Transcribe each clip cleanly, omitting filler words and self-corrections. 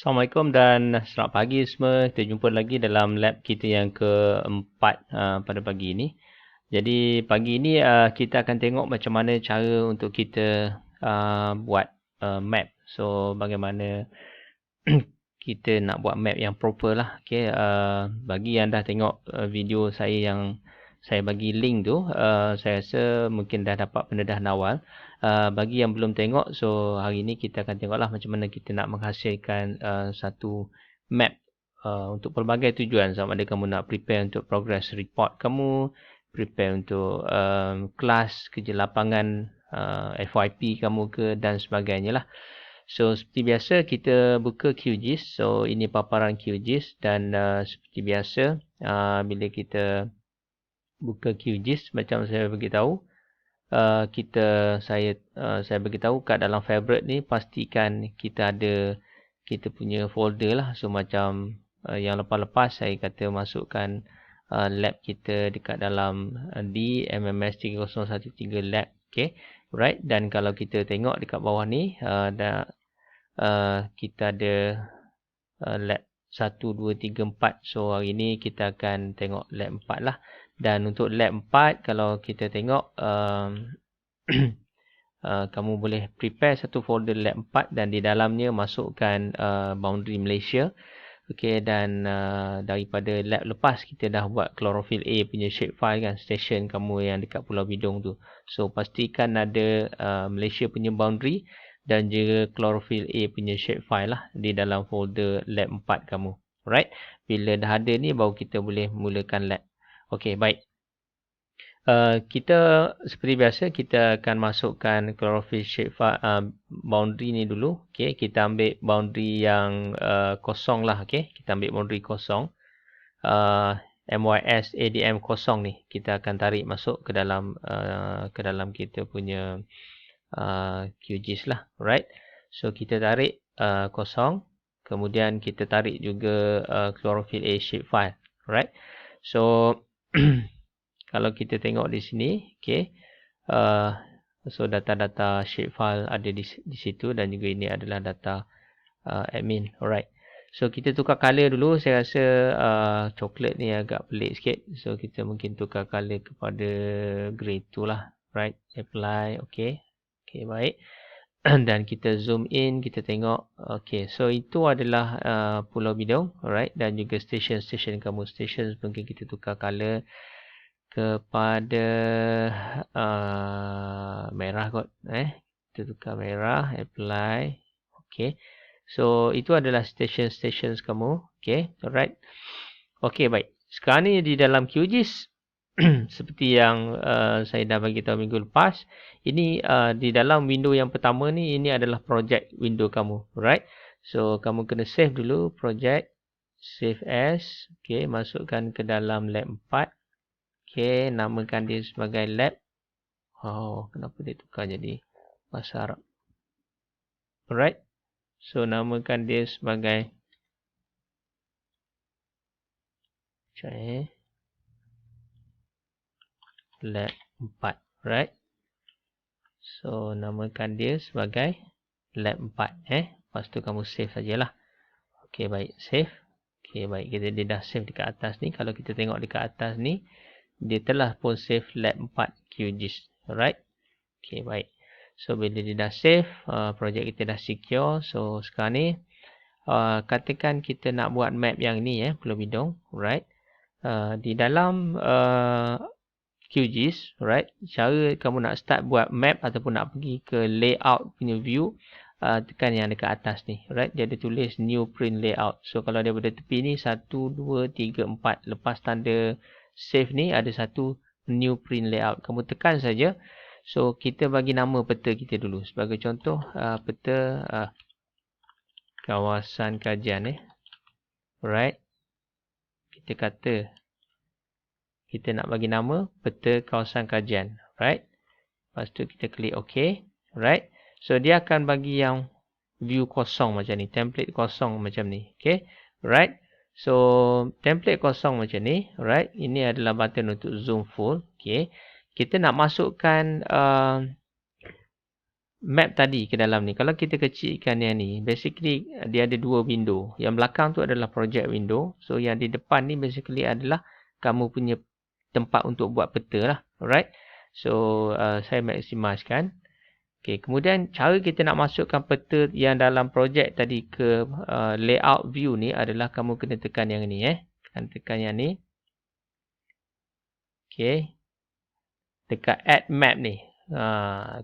Assalamualaikum dan selamat pagi semua. Kita jumpa lagi dalam lab kita yang keempat pada pagi ini. Jadi pagi ini kita akan tengok macam mana cara untuk kita buat map. So bagaimana kita nak buat map yang proper lah. Okay, bagi yang dah tengok video saya yang saya bagi link tu, saya rasa mungkin dah dapat pendedahan awal. Bagi yang belum tengok, so hari ni kita akan tengoklah macam mana kita nak menghasilkan satu map untuk pelbagai tujuan. Sama ada kamu nak prepare untuk progress report kamu, prepare untuk kelas, kerja lapangan, FYP kamu ke dan sebagainya lah. So seperti biasa kita buka QGIS. So ini paparan QGIS dan seperti biasa bila kita buka QGIS macam saya beritahu, saya beritahu kat dalam favorite ni pastikan kita ada kita punya folder lah. So macam yang lepas-lepas saya kata masukkan lab kita dekat dalam di MMS 3013 lab. Okay, right. Dan kalau kita tengok dekat bawah ni kita ada lab 1, 2, 3, 4. So hari ni kita akan tengok lab 4 lah. Dan untuk lab 4 kalau kita tengok kamu boleh prepare satu folder lab 4 dan di dalamnya masukkan boundary Malaysia. Okay, dan daripada lab lepas kita dah buat chlorophyll A punya shapefile kan, station kamu yang dekat Pulau Bidong tu. So pastikan ada Malaysia punya boundary dan juga chlorophyll A punya shapefile lah di dalam folder lab 4 kamu. Alright, bila dah ada ni baru kita boleh mulakan lab. Okay, baik. Kita seperti biasa kita akan masukkan chlorophyll shapefile boundary ni dulu. Okay, kita ambil boundary yang kosong lah. Okay, kita ambil boundary kosong. MYS ADM kosong ni kita akan tarik masuk ke dalam kita punya QGIS lah. Right. So kita tarik kosong. Kemudian kita tarik juga chlorophyll A shapefile. Right. So kalau kita tengok di sini, okay, so data-data shapefile ada di situ dan juga ini adalah data admin. Alright. So kita tukar color dulu. Saya rasa coklat ni agak pelik sikit. So kita mungkin tukar color kepada grey tu lah. Right. Apply. Okay. Okay, baik. Dan kita zoom in. Kita tengok. Okay. So itu adalah Pulau Bidong. Alright. Dan juga station kamu. Station mungkin kita tukar color kepada merah kot. Kita tukar merah. Apply. Okay. So itu adalah station kamu. Okay. Alright. Okay, baik. Sekarang ni di dalam QGIS seperti yang saya dah bagi tahu minggu lepas, ini di dalam window yang pertama ni, ini adalah project window kamu. Alright. So kamu kena save dulu project. Save as. Okay, masukkan ke dalam lab 4. Okay, namakan dia sebagai lab. Oh, kenapa dia tukar jadi bahasa Arab? Alright. So namakan dia sebagai lab 4. Right. So namakan dia sebagai lab 4. Lepas tu kamu save sajalah. Okay, baik. Save. Okay, baik. Dia dah save dekat atas ni. Kalau kita tengok dekat atas ni, dia telah pun save lab 4 QGIS. Alright. Okay, baik. So bila dia dah save, projek kita dah secure. So sekarang ni katakan kita nak buat map yang ni, Pulau Bidong. Alright. Di dalam QGIS, right, cara kamu nak start buat map ataupun nak pergi ke layout punya view, tekan yang dekat atas ni. Right, dia ada tulis new print layout. So kalau daripada tepi ni 1, 2, 3, 4, lepas tanda save ni ada satu new print layout. Kamu tekan saja. So kita bagi nama peta kita dulu. Sebagai contoh, peta kawasan kajian. Right, kita kata kita nak bagi nama peta kawasan kajian. Right. Lepas tu kita klik OK. Right. So dia akan bagi yang view kosong macam ni. Template kosong macam ni. Okay. Right. So template kosong macam ni. Right. Ini adalah button untuk zoom full. Okay. Kita nak masukkan map tadi ke dalam ni. Kalau kita kecilkan yang ni, basically dia ada dua window. Yang belakang tu adalah project window. So yang di depan ni basically adalah kamu punya tempat untuk buat peta lah. Alright. So saya maksimaskan. Okay, kemudian cara kita nak masukkan peta yang dalam projek tadi ke layout view ni adalah kamu kena tekan yang ni tekan yang ni. Okay. Dekat add map ni.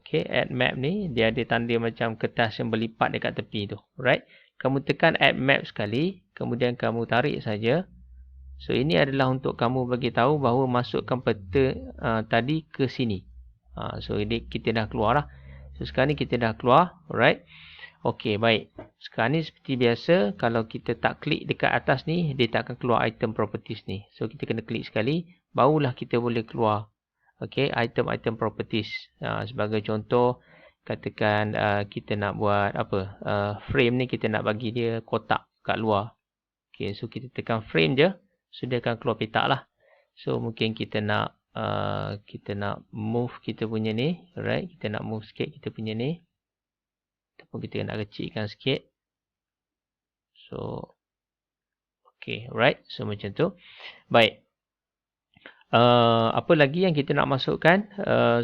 Okay, add map ni dia ada tanda macam kertas yang berlipat dekat tepi tu. Right. Kamu tekan add map sekali, kemudian kamu tarik saja. So ini adalah untuk kamu bagi tahu bahawa masukkan peta tadi ke sini. So kita dah keluar lah. So sekarang ni kita dah keluar. Alright. Okey, baik. Sekarang ni seperti biasa, kalau kita tak klik dekat atas ni, dia tak akan keluar item properties ni. So kita kena klik sekali, barulah kita boleh keluar. Okey, item-item properties. Sebagai contoh, katakan kita nak buat apa? Frame ni kita nak bagi dia kotak kat luar. Okey, so kita tekan frame je, so dia akan keluar petak lah. So mungkin kita nak move kita punya ni, alright? Kita nak move sikit kita punya ni. Ataupun kita nak kecilkan sikit. So okay, alright. So macam tu. Baik. Apa lagi yang kita nak masukkan?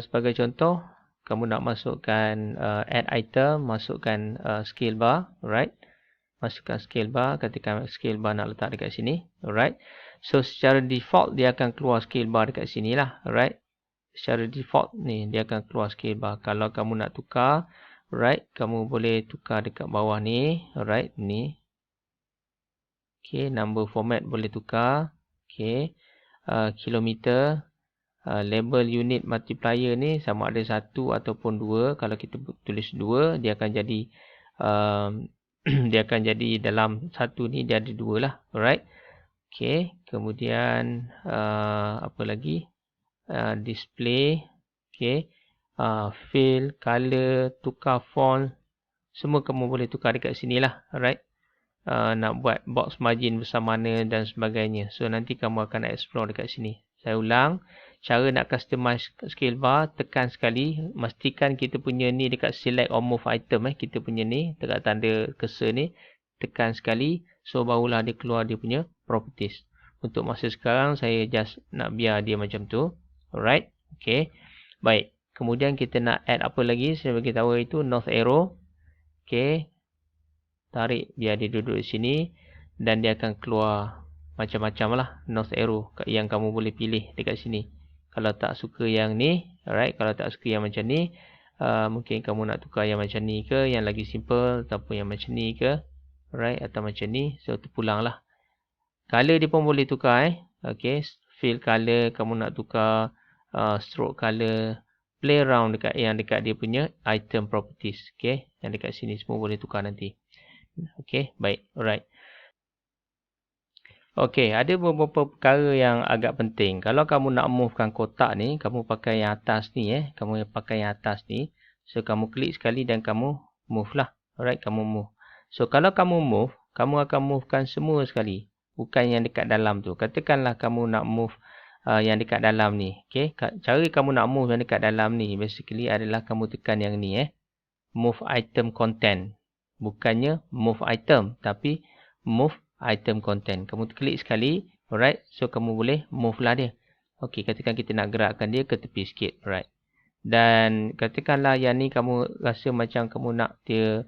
Sebagai contoh, kamu nak masukkan add item, masukkan scale bar, alright? Masukkan scale bar, katakan scale bar nak letak dekat sini, alright? So secara default dia akan keluar scale bar dekat sini lah, alright? Secara default ni dia akan keluar scale bar. Kalau kamu nak tukar, alright, kamu boleh tukar dekat bawah ni, alright, ni. Okay, number format boleh tukar. Okay, kilometer, label unit multiplier ni sama ada 1 ataupun 2. Kalau kita tulis 2, dia akan jadi dia akan jadi dalam 1 ni dia ada 2 lah, alright. Okay, kemudian apa lagi? Display, okay, fill, color, tukar font, semua kamu boleh tukar dekat sini lah, alright. Nak buat box margin besar mana dan sebagainya. So nanti kamu akan explore dekat sini. Saya ulang, cara nak customize scale bar, tekan sekali, pastikan kita punya ni dekat select or move item kita punya ni, dekat tanda cursor ni, tekan sekali, so barulah dia keluar dia punya properties. Untuk masa sekarang saya just nak biar dia macam tu. Alright. Okay. Baik. Kemudian kita nak add apa lagi? Saya bagi tahu itu north arrow. Okay. Tarik biar dia duduk di sini. Dan dia akan keluar macam-macam lah north arrow yang kamu boleh pilih dekat sini. Kalau tak suka yang ni. Alright. Kalau tak suka yang macam ni. Mungkin kamu nak tukar yang macam ni ke. Yang lagi simple. Ataupun yang macam ni ke. Alright. Atau macam ni. So terpulang lah. Color dia pun boleh tukar Okay. Fill color. Kamu nak tukar stroke color. Play around dekat dia punya item properties. Okay. Yang dekat sini semua boleh tukar nanti. Okay. Baik. Alright. Okay. Ada beberapa perkara yang agak penting. Kalau kamu nak movekan kotak ni. Kamu pakai yang atas ni. Kamu pakai yang atas ni. So kamu klik sekali dan kamu move lah. Alright. Kamu move. So kalau kamu move. Kamu akan movekan semua sekali. Bukan yang dekat dalam tu. Katakanlah kamu nak move yang dekat dalam ni. Okay. Cara kamu nak move yang dekat dalam ni. Basically adalah kamu tekan yang ni. Move item content. Bukannya move item. Tapi move item content. Kamu klik sekali. Alright. So kamu boleh move lah dia. Okay. Katakan kita nak gerakkan dia ke tepi sikit. Alright. Dan katakanlah yang ni kamu rasa macam kamu nak dia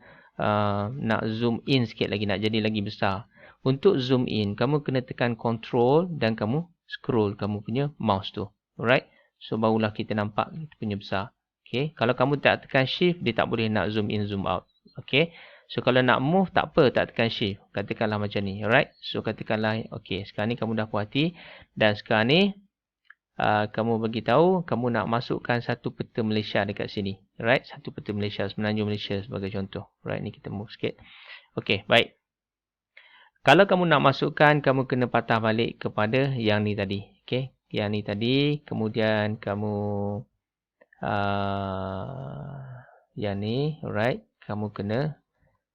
nak zoom in sikit lagi. Nak jadi lagi besar. Untuk zoom in, kamu kena tekan control dan kamu scroll kamu punya mouse tu. Alright. So barulah kita nampak kita punya besar. Okay. Kalau kamu tak tekan shift, dia tak boleh nak zoom in, zoom out. Okay. So kalau nak move, tak apa, tak tekan shift. Katakanlah macam ni. Alright. So katakanlah, okay. Sekarang ni kamu dah puas hati. Dan sekarang ni, kamu bagi tahu kamu nak masukkan satu peta Malaysia dekat sini. Alright. Satu peta Malaysia, Semenanjung Malaysia sebagai contoh. Alright. Ni kita move sikit. Okay. Baik. Kalau kamu nak masukkan, kamu kena patah balik kepada yang ni tadi. Okay. Yang ni tadi. Kemudian kamu yang ni. Alright. Kamu kena.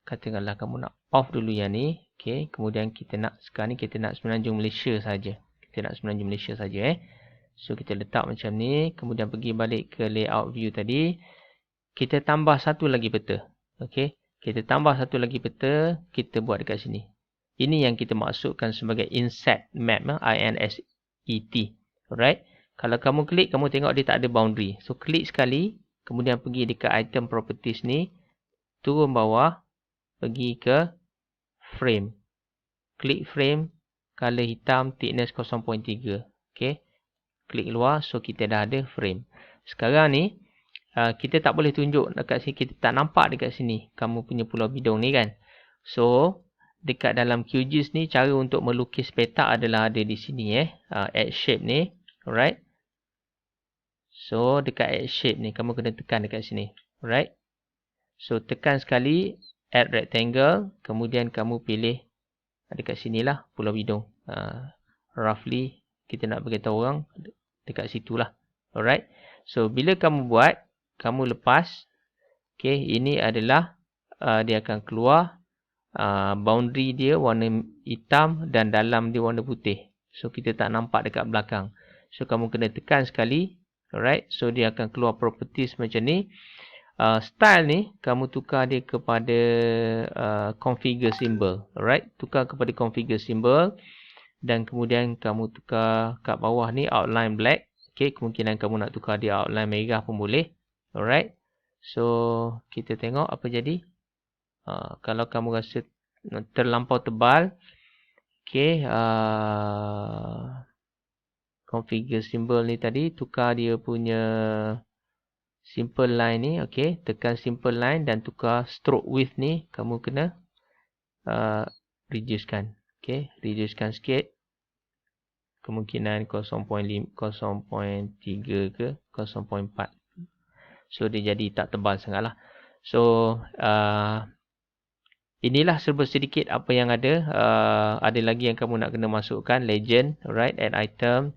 Katakanlah kamu nak off dulu yang ni. Okay. Kemudian kita nak. Sekarang ni kita nak Semenanjung Malaysia saja. Kita nak Semenanjung Malaysia saja. So kita letak macam ni. Kemudian pergi balik ke layout view tadi. kita tambah satu lagi peta. Okey, kita tambah satu lagi peta, kita buat dekat sini. Ini yang kita maksudkan sebagai inset map, INSET. Alright. Kalau kamu klik, kamu tengok dia tak ada boundary. So klik sekali, kemudian pergi dekat item properties ni, turun bawah, pergi ke frame. Klik frame, color hitam, thickness 0.3. Okey. Klik luar, so kita dah ada frame. Sekarang ni, kita tak boleh tunjuk dekat sini, kita tak nampak dekat sini kamu punya pulau bidung ni kan. So dekat dalam QGIS ni, cara untuk melukis petak adalah ada di sini add shape ni. Alright. So dekat add shape ni, kamu kena tekan dekat sini. Alright. So tekan sekali, add rectangle, kemudian kamu pilih dekat sini lah pulau bidung. Roughly kita nak beritahu orang dekat situlah. Alright. So bila kamu buat, kamu lepas, okay, ini adalah dia akan keluar boundary dia warna hitam dan dalam dia warna putih. So kita tak nampak dekat belakang. So kamu kena tekan sekali. Alright. So dia akan keluar properties macam ni. Style ni kamu tukar dia kepada configure symbol. Alright. Tukar kepada configure symbol. Dan kemudian kamu tukar kat bawah ni outline black. Okay, kemungkinan kamu nak tukar dia outline merah pun boleh. Alright. So, kita tengok apa jadi. Kalau kamu rasa terlampau tebal. Okay. Configure symbol ni tadi. Tukar dia punya simple line ni. Okay. Tekan simple line dan tukar stroke width ni. Kamu kena reducekan. Okay. Reducekan sikit. Kemungkinan 0.3 ke 0.4. So dia jadi tak tebal sangat lah. So inilah serba sedikit apa yang ada. Ada lagi yang kamu nak kena masukkan. Legend. Alright. Add item.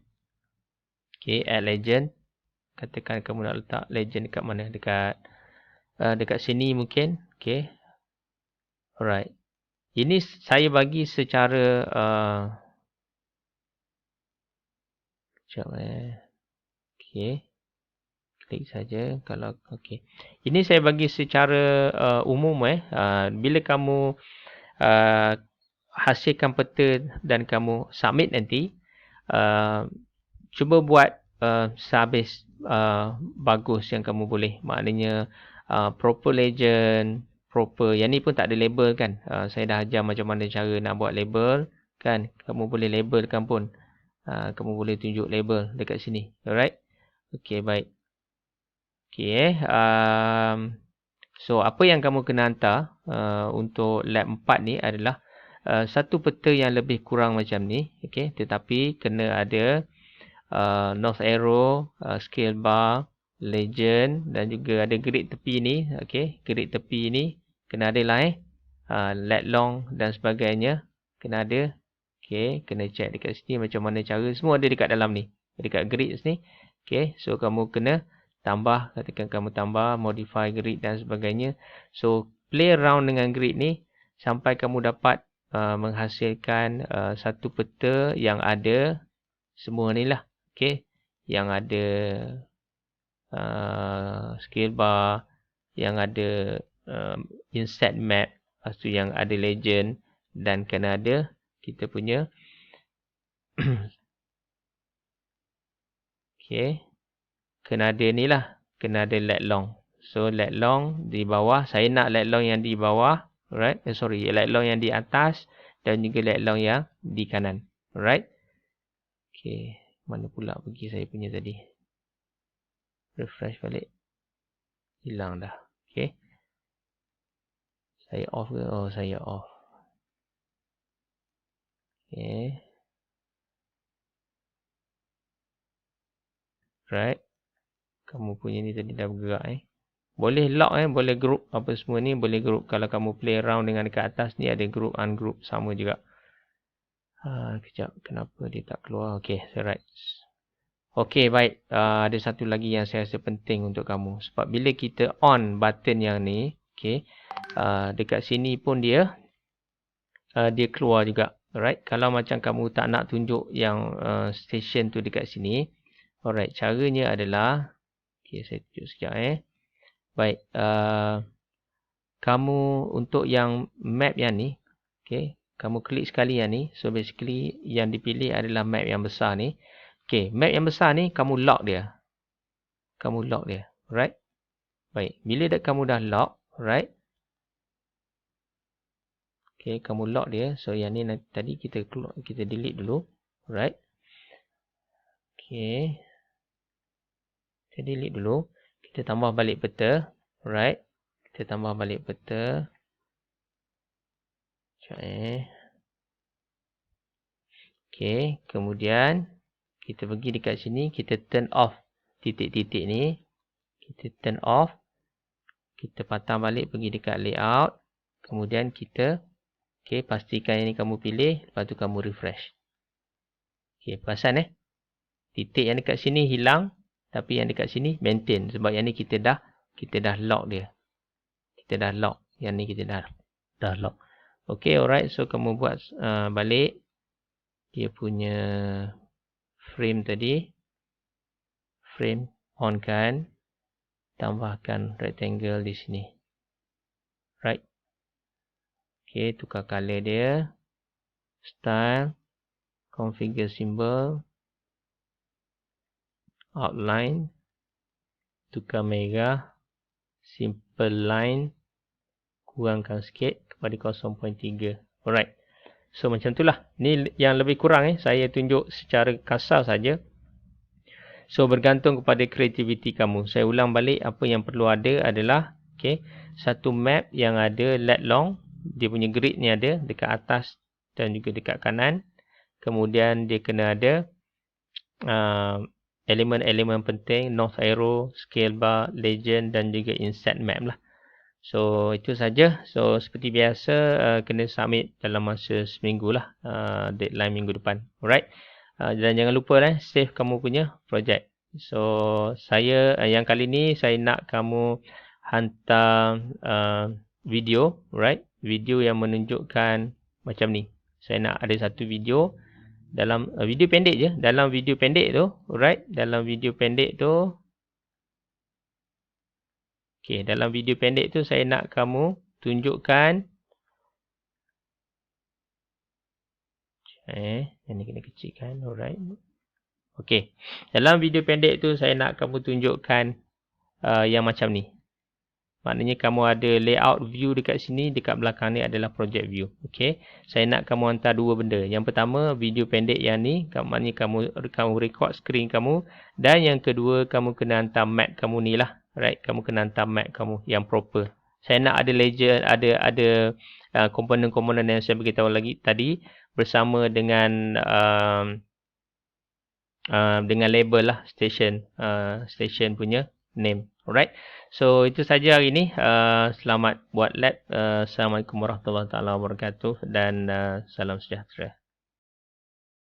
Okay. Add legend. Katakan kamu nak letak legend dekat mana. Dekat sini mungkin. Okay. Alright. Ini saya bagi secara okay. Klik saja kalau okey. Ini saya bagi secara umum bila kamu hasilkan peta dan kamu submit nanti, cuba buat sehabis bagus yang kamu boleh. Maknanya proper legend, proper. Yang ni pun tak ada label kan. Saya dah ajar macam mana cara nak buat label kan. Kamu boleh labelkan pun. Kamu boleh tunjuk label dekat sini. Alright. Okey, baik. Okey. So, apa yang kamu kena hantar untuk lab 4 ni adalah satu peta yang lebih kurang macam ni. Okey. Tetapi kena ada north arrow, scale bar, legend dan juga ada grid tepi ni. Okey. Grid tepi ni kena ada lah lat long dan sebagainya. Kena ada. Okey. Kena check dekat sini macam mana cara. Semua ada dekat dalam ni. Dekat grid ni. Okey. So, kamu kena tambah, katakan kamu tambah, modify grid dan sebagainya. So, play around dengan grid ni sampai kamu dapat menghasilkan satu peta yang ada semua ni lah. Okay. Yang ada scale bar, yang ada inset map, lepas tu yang ada legend dan kena ada kita punya okay. Kena ada ni lah. Kena ada lat long. So, lat long di bawah. Saya nak lat long yang di bawah. Alright. Lat long yang di atas. Dan juga lat long yang di kanan. Alright. Okay. Mana pula pergi saya punya tadi. Refresh balik. Hilang dah. Okay. Saya off ke? Oh, saya off. Okay. Right. Kamu punya ni tadi dah bergerak Boleh lock boleh group apa semua ni boleh group. Kalau kamu play around dengan dekat atas ni ada group ungroup sama juga. Kejap kenapa dia tak keluar. Okey, right. Okey, baik. Ada satu lagi yang saya rasa penting untuk kamu sebab bila kita on button yang ni, okey. Dekat sini pun dia keluar juga. Alright. Kalau macam kamu tak nak tunjuk yang station tu dekat sini, alright, caranya adalah okey, saya tunjuk sekejap Baik, kamu untuk yang map yang ni, okay, kamu klik sekali yang ni. So basically yang dipilih adalah map yang besar ni. Okay, map yang besar ni kamu lock dia. Kamu lock dia, alright. Baik, bila kamu dah lock, alright. Okay, kamu lock dia. So yang ni tadi kita delete dulu, alright. Okay, kita delete dulu. Kita tambah balik peta, alright. Kita tambah balik peta. Sekejap Okay, kemudian kita pergi dekat sini, kita turn off titik-titik ni. Kita turn off. Kita patang balik pergi dekat layout. Kemudian kita pastikan yang ni kamu pilih, lepas tu kamu refresh. Okay, perasan titik yang dekat sini hilang, tapi yang dekat sini maintain sebab yang ni kita dah lock dia. Kita dah lock. Yang ni kita dah lock. Okay, alright. So kamu buat balik dia punya frame tadi. Frame on kan. Tambahkan rectangle di sini. Right. Okay, tukar color dia. Style. Configure symbol. Outline. Tukar merah. Simple line. Kurangkan sikit kepada 0.3. Alright. So macam itulah. Ni yang lebih kurang saya tunjuk secara kasar saja. So bergantung kepada kreativiti kamu. Saya ulang balik, apa yang perlu ada adalah satu map yang ada lat long. Dia punya grid ni ada dekat atas dan juga dekat kanan. Kemudian dia kena ada elemen-elemen penting, north arrow, scale bar, legend dan juga inset map lah. So itu saja. So seperti biasa kena submit dalam masa seminggu lah, deadline minggu depan. Alright. Dan jangan lupa save kamu punya projek. So saya yang kali ni saya nak kamu hantar video, right? Video yang menunjukkan macam ni. Saya nak ada satu video dalam video pendek je. Dalam video pendek tu, right? Dalam video pendek tu dalam video pendek tu saya nak kamu tunjukkan yang ni kena kecilkan, alright. Okey. Dalam video pendek tu saya nak kamu tunjukkan yang macam ni. Maknanya kamu ada layout view dekat sini, dekat belakang ni adalah project view. Okey. Saya nak kamu hantar dua benda. Yang pertama, video pendek yang ni, maknanya kamu record screen kamu, dan yang kedua kamu kena hantar map kamu ni lah. Right, kamu kena hantar map kamu yang proper. Saya nak ada legend, ada komponen-komponen yang saya beritahu lagi tadi bersama dengan label lah station punya name. Alright. So itu saja hari ini. Selamat buat lab. Assalamualaikum warahmatullahi wabarakatuh dan salam sejahtera.